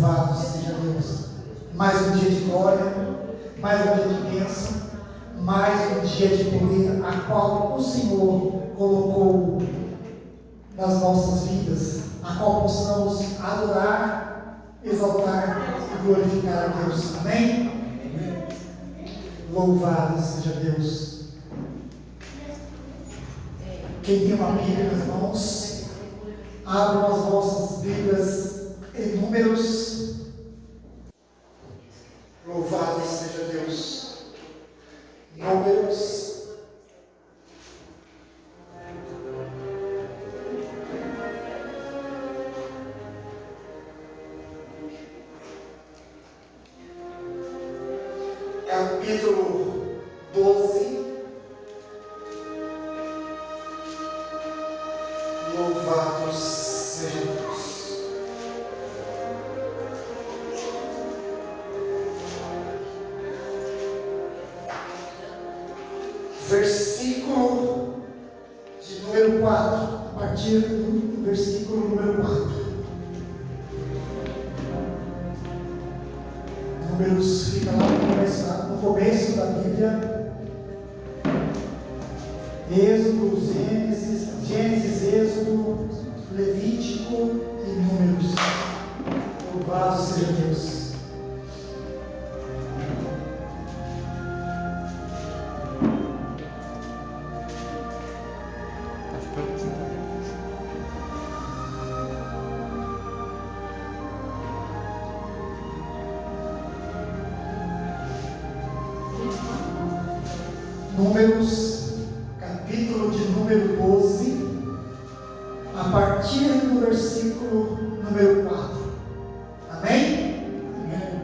Louvado seja Deus. Mais um dia de glória, mais um dia de bênção, mais um dia de poder, a qual o Senhor colocou nas nossas vidas, a qual possamos adorar, exaltar e glorificar a Deus. Amém? Louvado seja Deus. Quem tem uma Bíblia nas mãos, abram as vossas Bíblias em Números. Louvado seja Deus. Números. Capítulo 12. Louvado seja Deus. Versículo de número 4, a partir do versículo número 4. Números fica lá no começo da Bíblia. Êxodo, Gênesis, Êxodo, Levítico e Números. Louvado seja Deus. Números, capítulo de número 12, a partir do versículo número 4. Amém? Amém.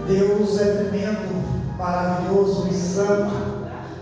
Deus é tremendo, maravilhoso e santo.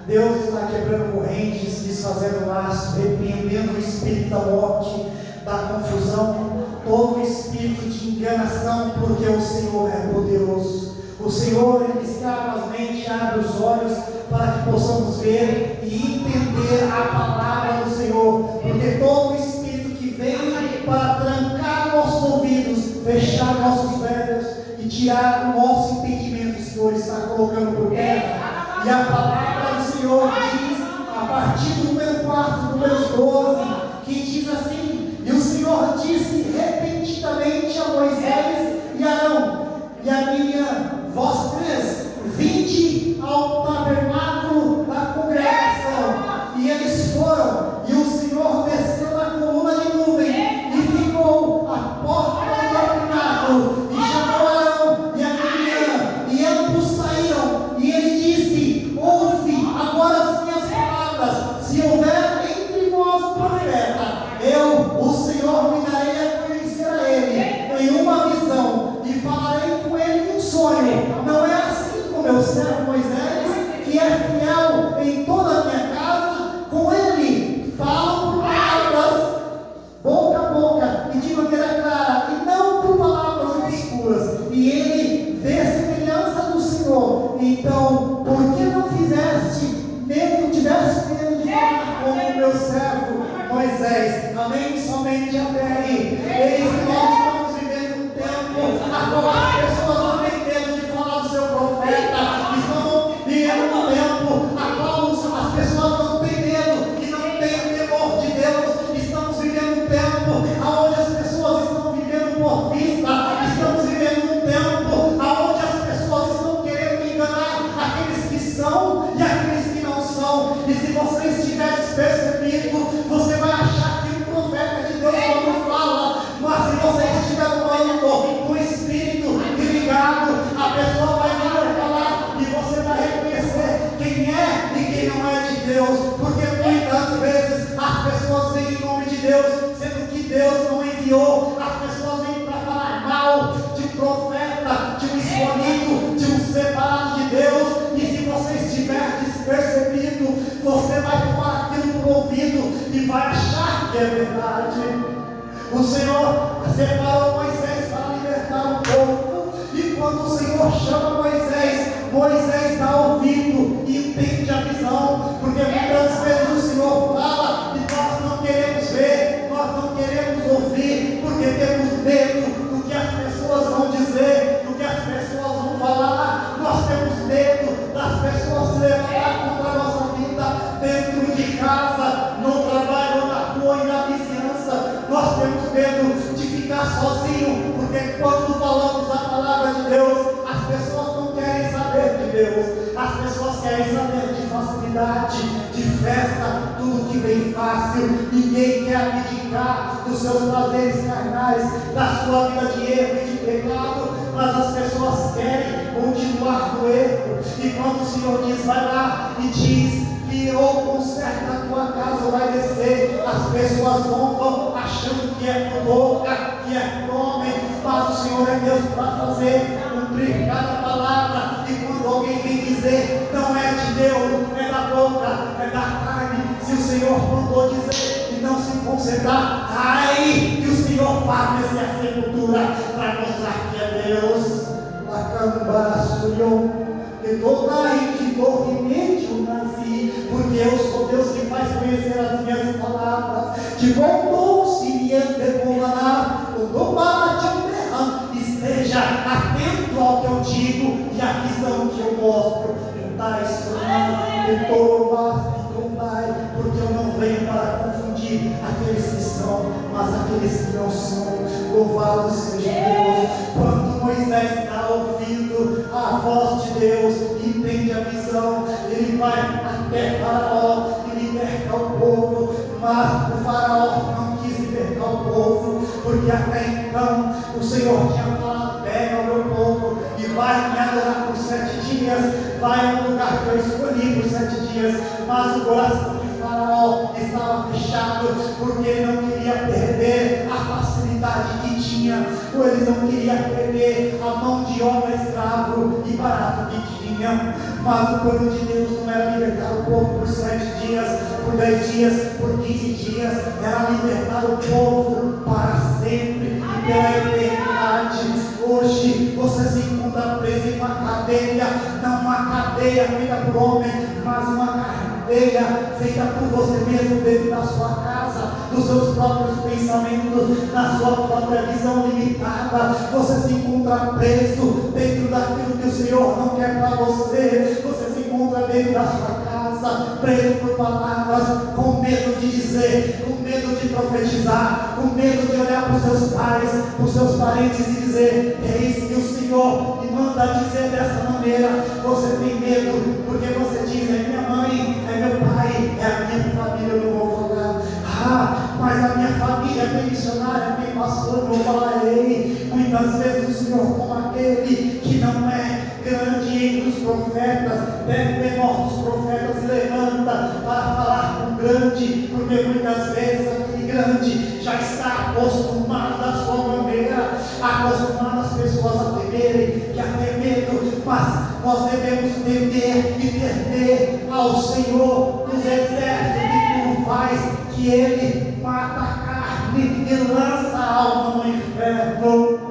Deus está quebrando correntes, desfazendo laços, repreendendo o espírito da morte, da confusão, todo o espírito de enganação, porque o Senhor é poderoso. O Senhor, Ele escravamente abre os olhos para que possamos ver e entender a palavra do Senhor, porque todo o espírito que vem para trancar nossos ouvidos, fechar nossos olhos e tirar o nosso entendimento, o Senhor está colocando por terra. E a palavra do Senhor diz, a partir do número 4, números 12, que diz assim: e o Senhor disse repentinamente a Moisés e Arão e a Miriam: vós três, vinde ao tabernáculo da congregação. E eles foram, e o Senhor desceu na coluna de nuvem e ficou à porta do tabernáculo e chamou Arão e a Miriam, e ambos saíram, e ele disse: ouve agora enviou. As pessoas vêm para falar mal de um profeta, de um escolhido, de um separado de Deus. E se você estiver despercebido, você vai tomar aquilo por ouvido e vai achar que é verdade. O Senhor separou Moisés para libertar o povo. E quando o Senhor chama Moisés, Moisés dá ouvido e entende a visão. Porque muitas vezes o Senhor fala e nós não queremos ver, nós não queremos ouvir, porque temos medo do que as pessoas vão dizer, do que as pessoas vão falar. Nós temos medo das pessoas se levantar contra a nossa vida, dentro de casa, no trabalho, na rua e na vizinhança. Nós temos medo de ficar sozinho, porque quando falamos a palavra de Deus, as pessoas não querem saber de Deus, as pessoas querem saber de facilidade, de festa, tudo que vem fácil. Ninguém quer abdicar dos seus prazeres carnais, da sua vida de erro e de pecado, mas as pessoas querem continuar no erro. E quando o Senhor diz, vai lá e diz que ou conserta a tua casa ou vai descer, as pessoas vão achando que é por boca, que é por homem, mas o Senhor é Deus para fazer cumprir cada palavra. E quando alguém vem dizer, não é de Deus, é da boca, é da carne, se o Senhor mandou dizer e não se concentrar, ai que o Senhor faz essa sepultura para mostrar que é Deus. Que tornai de movimento nasci, porque eu sou Deus que faz conhecer as minhas palavras. De bom se me antepolará, o domate o terrão. Esteja atento ao que eu digo e à visão que eu mostro. Porque eu não venho para confundir aqueles que são, mas aqueles que não são. Louvado seja Deus. Quando Moisés dá ouvido à voz de Deus e entende a visão, ele vai até Faraó e liberta o povo. Mas o Faraó não quis libertar o povo, porque até então o Senhor tinha falado, pega o meu povo e vai me adorar por 7 dias, vai a um lugar que eu escolhi por 7 dias. Mas o coração de Faraó estava fechado, porque ele não queria perder a facilidade que tinha, ou ele não queria perder a mão de obra escravo e barato que tinha. Mas o plano de Deus não era libertar o povo por 7 dias, por 10 dias, por 15 dias, era libertar o povo para sempre e pela eternidade. Hoje você se encontra preso em uma cadeia, não uma cadeia feita por homem, mas uma cadeia feita por você mesmo dentro da sua casa, dos seus próprios pensamentos, na sua própria visão limitada. Você se encontra preso dentro daquilo que o Senhor não quer para você. Você se encontra dentro da sua casa, preso por palavras, com medo de dizer, com medo de profetizar, com medo de olhar para os seus pais, para os seus parentes e dizer, eis que o Senhor me manda dizer dessa maneira. Você tem medo, porque você diz, é minha mãe, é meu pai, é a minha família, eu não vou falar. Mas a minha família tem missionário, tem pastor, eu vou falar. Ei, muitas vezes o Senhor toma aquele que não é grande entre os profetas, pega o menor dos profetas e levanta para falar com o grande, porque muitas vezes aquele grande já está acostumado da sua maneira, acostumado as pessoas a temerem, que a ter medo. Mas nós devemos temer e temer ao Senhor dos exércitos, que tudo faz, que Ele mata a carne e lança a alma no inferno.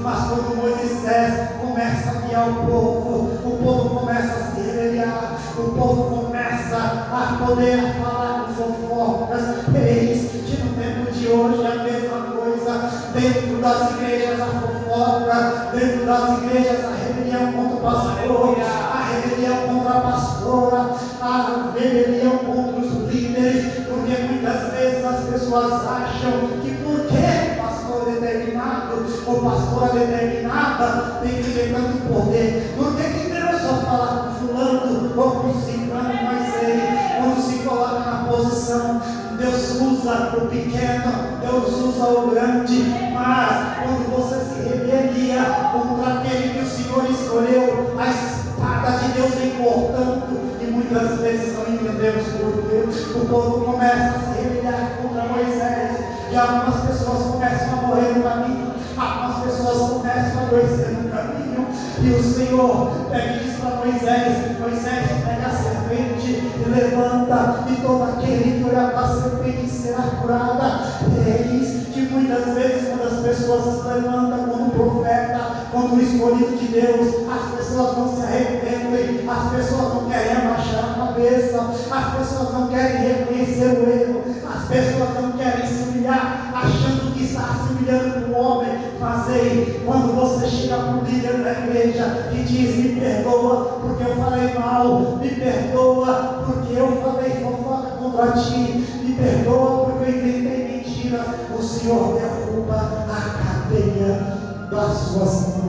Mas quando Moisés começa a guiar o povo começa a se rebeliar, o povo começa a poder falar com fofocas. Eis que no tempo de hoje é a mesma coisa, dentro das igrejas a fofoca, dentro das igrejas a rebelião contra o pastor, a rebelião contra a pastora, a rebelião contra os líderes, porque muitas vezes as pessoas acham que porque pastor determinado ou pastora determinada tem que ter tanto poder, porque que Deus só fala com fulano ou com ciclano, mas ele, quando se coloca na posição, Deus usa o pequeno, Deus usa o grande. Mas quando você se rebelia contra aquele que o Senhor escolheu, a espada de Deus vem cortando, e muitas vezes não entendemos porquê. O povo começa a se rebeliar contra Moisés, e algumas pessoas começam a morrer no caminho, algumas pessoas começam a adoecer no caminho, e o Senhor pega e diz para Moisés: Moisés, pega a serpente e levanta, e todo aquele que olhar para a serpente será curada. Eis que muitas vezes, quando as pessoas se levantam como profeta, como escolhido de Deus, as pessoas não se arrependem, as pessoas não querem abaixar a cabeça, as pessoas não querem reconhecer o erro, as pessoas não querem se humilhar, achando que está se humilhando com o homem. Mas ei, quando você chega para o líder da igreja e diz: me perdoa porque eu falei mal, me perdoa porque eu falei fofoca contra ti, me perdoa porque eu inventei mentiras, o Senhor derruba a cadeia das suas mãos.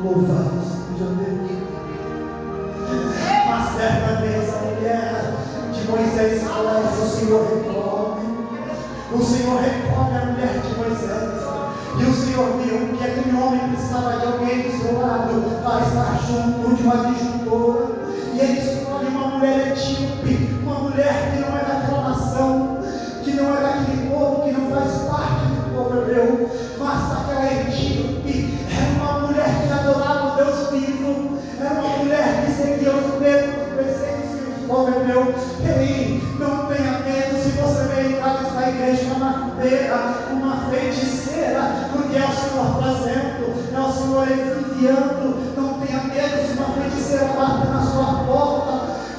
Louvado seja Deus. Mas certa vez a mulher de Moisés fala isso, o Senhor recolhe. O Senhor recolhe a mulher de Moisés. E o Senhor viu que aquele homem precisava de alguém do seu lado para estar junto de uma adjuntora. E ele escolhe uma mulher etíope, uma mulher que não é daquela nação, que não é daquele povo, que não faz parte do povo hebreu, mas daquela etíope. Era uma mulher que adorava o Deus vivo, era uma mulher que seguia os mesmos preceitos que o povo hebreu. Ei, não tenha medo se você vem entrar nesta igreja uma macumbeira, uma feiticeira, porque é o Senhor trazendo, é o Senhor enviando. Não tenha medo se uma feiticeira bater na sua porta,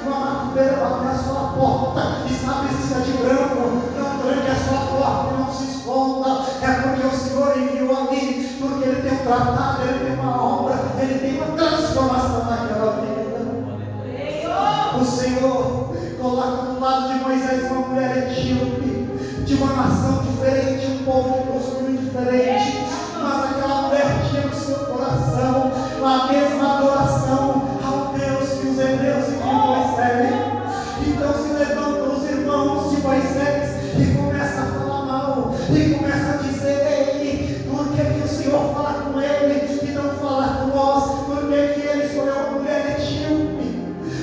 uma macumbeira bater na sua porta, está vestida de branco. Não tranque a sua porta, não se esconda, é porque o Senhor enviou ali, porque Ele tem um tratado, Ele tem uma obra, Ele tem uma transformação naquela vida. O Senhor coloca do lado de Moisés uma mulher etíope, de uma nação diferente, um povo de costume diferente, mas aquela mulher tinha no seu coração a mesma adoração ao Deus que os hebreus e que Moisés. Então se levantam os irmãos de Moisés e começam a falar mal, e começam a dizer: ei, por que o Senhor fala com ele e não fala com nós? Por que ele escolheu uma mulher etíope?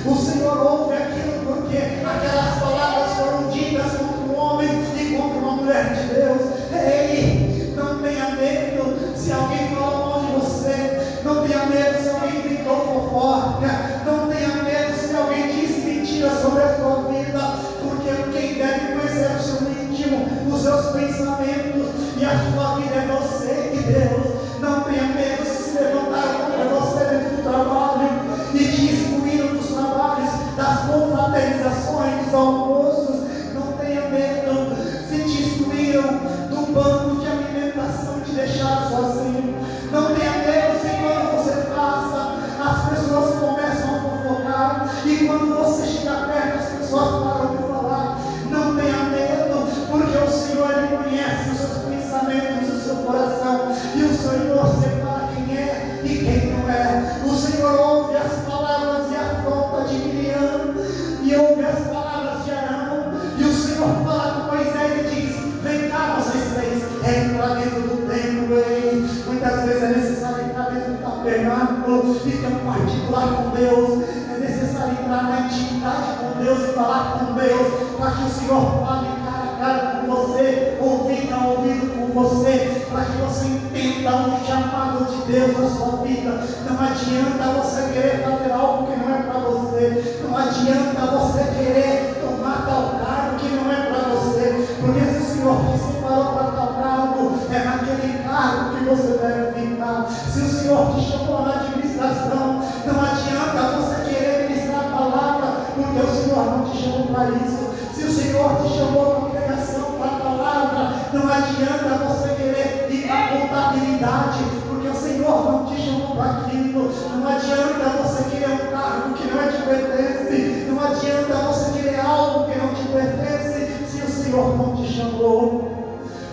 O Senhor ouve aquilo porque aquelas palavras foram ditas contra um homem e contra uma mulher de Deus. Ei, não tenha medo se alguém falou mal de você, não tenha medo se alguém gritou fofoca, não tenha medo se alguém disse mentiras sobre a sua vida, porque quem deve conhecer o seu íntimo, os seus pensamentos e a sua vida é você e Deus. Não tenha medo se levantaram contra você dentro do trabalho e te excluíram dos trabalhos, das confraternizações, dos almoços. Não tenha medo se te excluíram do banco de alimentação e te deixaram sozinho. Não tenha medo se quando você passa, as pessoas começam a fofocar, e quando você chega perto, as pessoas param de falar. Não tenha medo, porque o Senhor, Ele conhece os seus pensamentos, o seu coração, e o Senhor separa quem é e quem não é. O Senhor ouve as palavras de afronta de Miriam e ouve as palavras de Arão, e o Senhor fala com Moisés e diz: vem cá vocês três, entra dentro do templo. Ei, muitas vezes é necessário entrar dentro do tabernáculo e ter um particular com Deus. É necessário entrar na intimidade com Deus e falar com Deus, para que o Senhor fale cara a cara com você, ouvido a ouvido com você, para que você entenda o chamado de Deus na sua vida. Não adianta você querer fazer algo que não é para você, não adianta você querer tomar tal cargo que não é para você, porque se o Senhor te separou para tal cargo, é naquele cargo que você deve ficar. Se o Senhor te chamou na administração, não adianta você querer ministrar a palavra, porque o Senhor não te chamou para isso. Se o Senhor te chamou para pregação, para a palavra, não adianta você querer ir para a contabilidade, porque o Senhor não te chamou para aquilo. Não adianta você querer um cargo que não te pertence, não adianta você querer algo que não te pertence, se o Senhor não te chamou.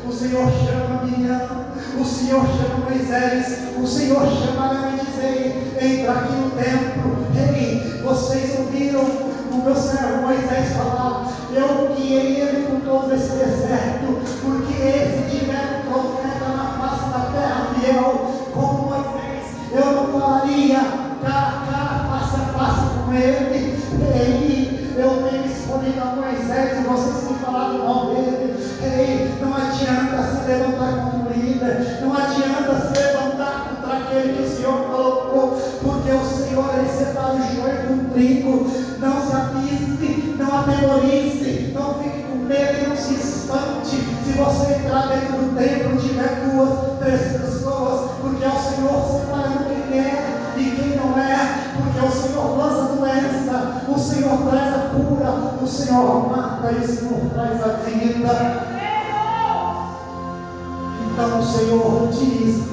O Senhor chama Miriam, o Senhor chama Moisés, o Senhor chama Arão e diz: ei, entra aqui no templo. Ei, vocês ouviram o meu servo Moisés falar: eu guiei ele por todo esse deserto, porque se tiver um profeta na face da terra fiel como Moisés, eu não falaria cara a cara, face a face com ele. Ei, medo e não se espante se você entrar dentro do templo e tiver 2, 3 pessoas, porque é o Senhor separando quem é e quem não é, porque o Senhor lança doença, o Senhor traz a cura, o Senhor mata e o Senhor traz a vida. Então o Senhor diz: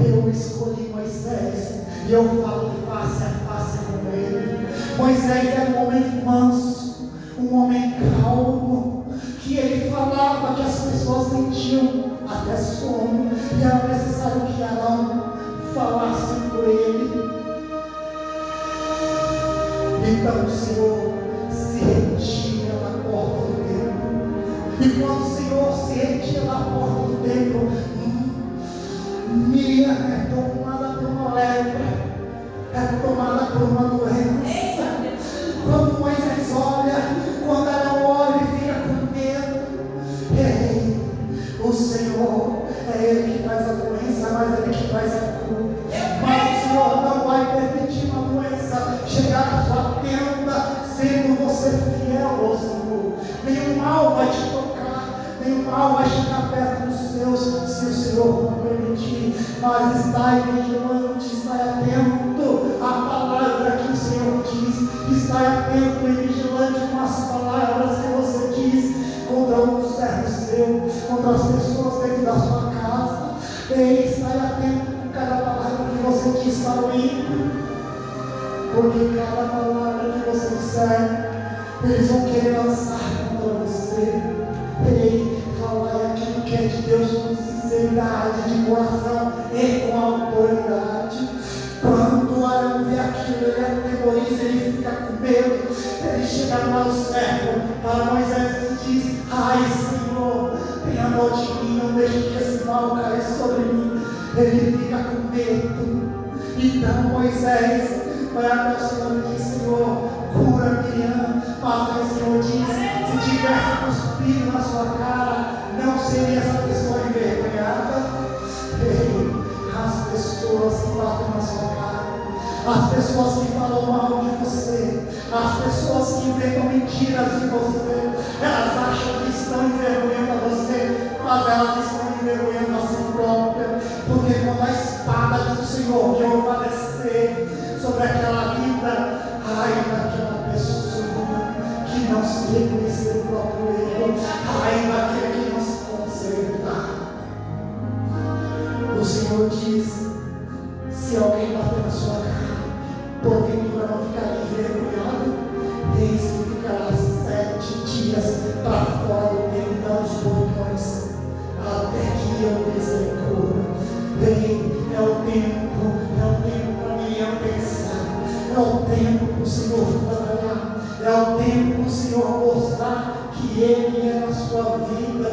eu escolhi Moisés e eu falo face a face com ele. Moisés era um homem manso, um homem calmo, que ele falava que as pessoas sentiam até sono e era necessário que Arão falasse por ele. Então o Senhor se retira da porta do templo, e quando o Senhor se retira da porta do templo, Miriam é tomada por uma lepra, é tomada por uma doença. Quando Moisés olha, quando Arão olha, ele fica com medo. Ei, o Senhor é Ele que traz a doença, mas é Ele que traz a cura. Mas o Senhor não vai permitir uma doença chegar à sua tenda, sendo você fiel ao Senhor. Nenhum mal vai te tocar, nenhum mal vai chegar perto dos seus, se o Senhor não permitir. Mas estai vigilante, estai atento à palavra que o Senhor diz, estai atento e vigilante com as palavras que você diz contra um servo seu, contra as pessoas dentro da sua casa. Ei, estai atento com cada palavra que você diz para o ímpio, porque cada palavra que você disser, eles vão querer lançar contra você. Ei, falar aquilo que é de Deus com sinceridade, de coração e com autoridade. Quando Arão vê aquilo, ele atemoriza, ele fica com medo. Ele chega lá ao servo para Moisés e diz: ai, Senhor, tenha dó de mim, não deixe que esse mal caia sobre mim. Ele fica com medo. Então Moisés vai até o Senhor e diz: Senhor, cura Miriam. Mas o Senhor diz: se tivesse cuspido na sua cara, não seria essa pessoa envergonhada. Ei, as pessoas que batem na sua cara, as pessoas que falam mal de você, as pessoas que inventam mentiras em você, elas acham que estão envergonhando a você, mas elas estão envergonhando a si própria, porque quando a espada do Senhor Jeová descer sobre aquela vida, ai daquela pessoa que não se reconhecer o próprio erro, ai daquele que não se consertar. O Senhor diz: se alguém bater na sua cara, porventura não ficará envergonhado, eis que ficará 7 dias para fora do templo dos portões, até que eu descubra. Bem, é o tempo para Miriam pensar, é o tempo para o Senhor trabalhar, é o tempo para o Senhor mostrar que Ele é na sua vida,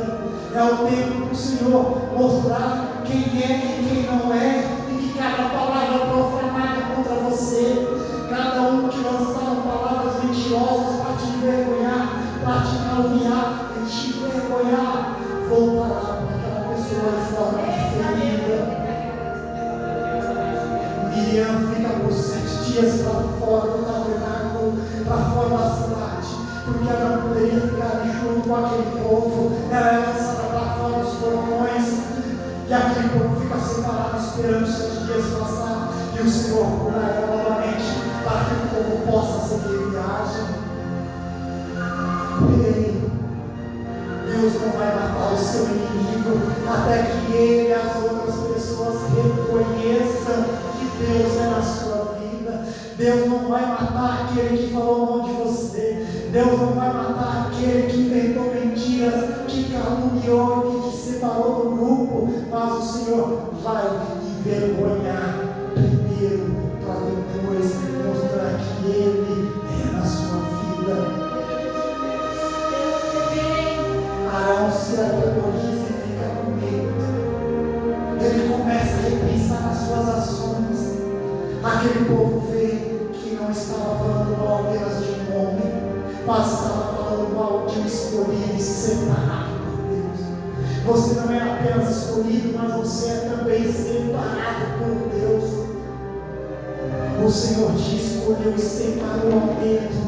é o tempo para o Senhor mostrar quem é e quem não é, e que cada palavra profanada contra você, cada um que lançaram palavras mentirosas para te envergonhar, para te caluniar e te envergonhar, voltará para aquela pessoa em forma de ferida. Miriam fica por 7 dias para fora do tabernáculo, para fora da cidade, porque ela não poderia ficar junto com aquele povo. Ela é lançada para fora dos portões, e aquele povo fica separado esperando 7 dias passar, e o Senhor cura ela novamente, para que o povo possa seguir viagem. Ei, Deus não vai matar o seu inimigo até que ele e as outras pessoas reconheçam que Deus é na sua vida. Deus não vai matar aquele que falou mal de você. Deus não vai matar aquele que inventou mentiras, que caluniou e que te separou do grupo. Mas o Senhor vai envergonhar primeiro, para depois mostrar que Ele é na sua vida. Arão se atemoriza e fica com medo. Ele começa a repensar nas suas ações. Aquele povo vê que não estava falando mal apenas de um homem, mas estava falando mal de um escolhido e separado por Deus. Você não é apenas escolhido, mas você é também separado por Deus. O Senhor te escolheu e separou ao medo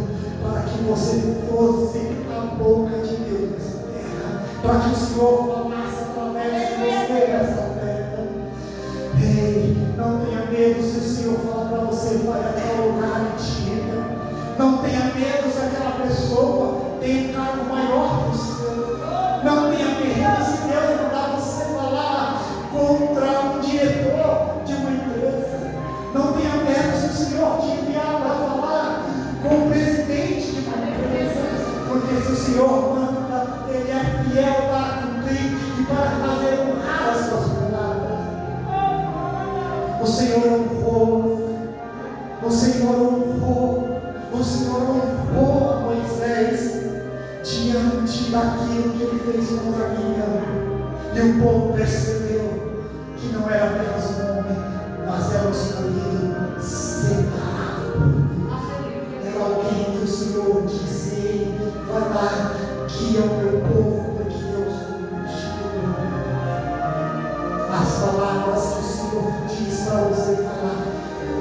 para que você fosse a boca de Deus nessa terra, para que o Senhor falasse através de você nessa terra. Ei, não tenha medo se o Senhor falar para você, vai até o lugar e diga. Não tenha medo se aquela pessoa tem um cargo maior que o seu. Não tenha medo se Deus mandar você falar contra um diretor de uma empresa. Não tenha medo se o Senhor te enviar para falar com o presidente de uma empresa. Porque se o Senhor manda, Ele é fiel para cumprir e para fazer honrar as suas palavras. O Senhor honrou, o Senhor honrou, o Senhor honrou Moisés diante daquilo que ele fez contra Midian. E o povo percebeu que não era apenas um homem, mas era um escolhido separado por Deus. Era alguém que o Senhor disse: vai lá, guia o meu povo, porque eu sou contigo. As palavras que o Senhor diz para você falar,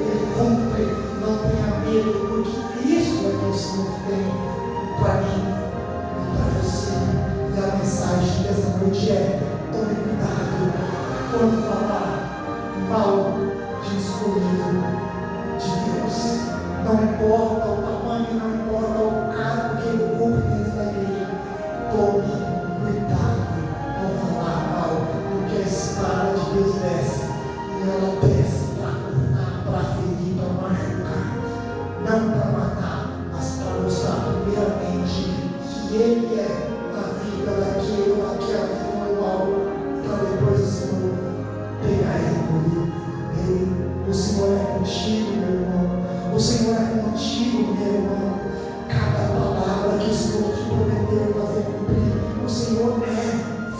Ele cumpre. Não tenha medo, porque isso é que o Senhor tem para mim e para você. E a mensagem dessa noite é: tome cuidado quando falar mal de escolhido de Deus. Não importa o tamanho, não importa o cargo que ele cumpre dentro da igreja. Tome cuidado ao falar mal, porque a espada de Deus desce e ela desce para cortar, para ferir, para machucar. Não para matar, mas para mostrar primeiramente que Ele é na vida daquele ou daquela que foi mal, para depois o Senhor pegar ele. O Senhor é contigo, meu irmão. O Senhor é contigo, meu irmão. Cada palavra que o Senhor te prometeu fazer cumprir, o Senhor é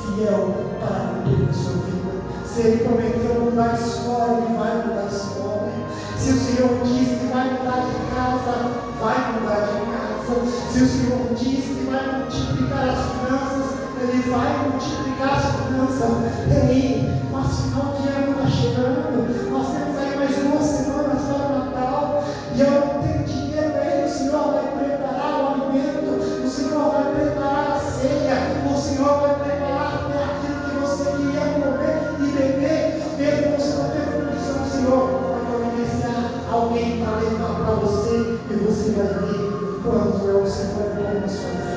fiel para cumprir na sua vida. Se Ele prometeu mudar a história, Ele vai mudar a história. Se o Senhor disse que vai mudar de casa, vai mudar de casa. Se o Senhor disse que vai multiplicar as finanças, Ele vai multiplicar as finanças. Ei, mas final de ano está chegando. Nós temos aí mais 2 semanas para o Natal. E eu não tenho dinheiro aí. O Senhor vai preparar o alimento. O Senhor vai preparar a ceia. O Senhor vai preparar até aquilo que você queria comer e beber. Mesmo você não tendo condição, o Senhor alguém para levar para você, e você vai ver quanto é o Senhor bom na sua vida.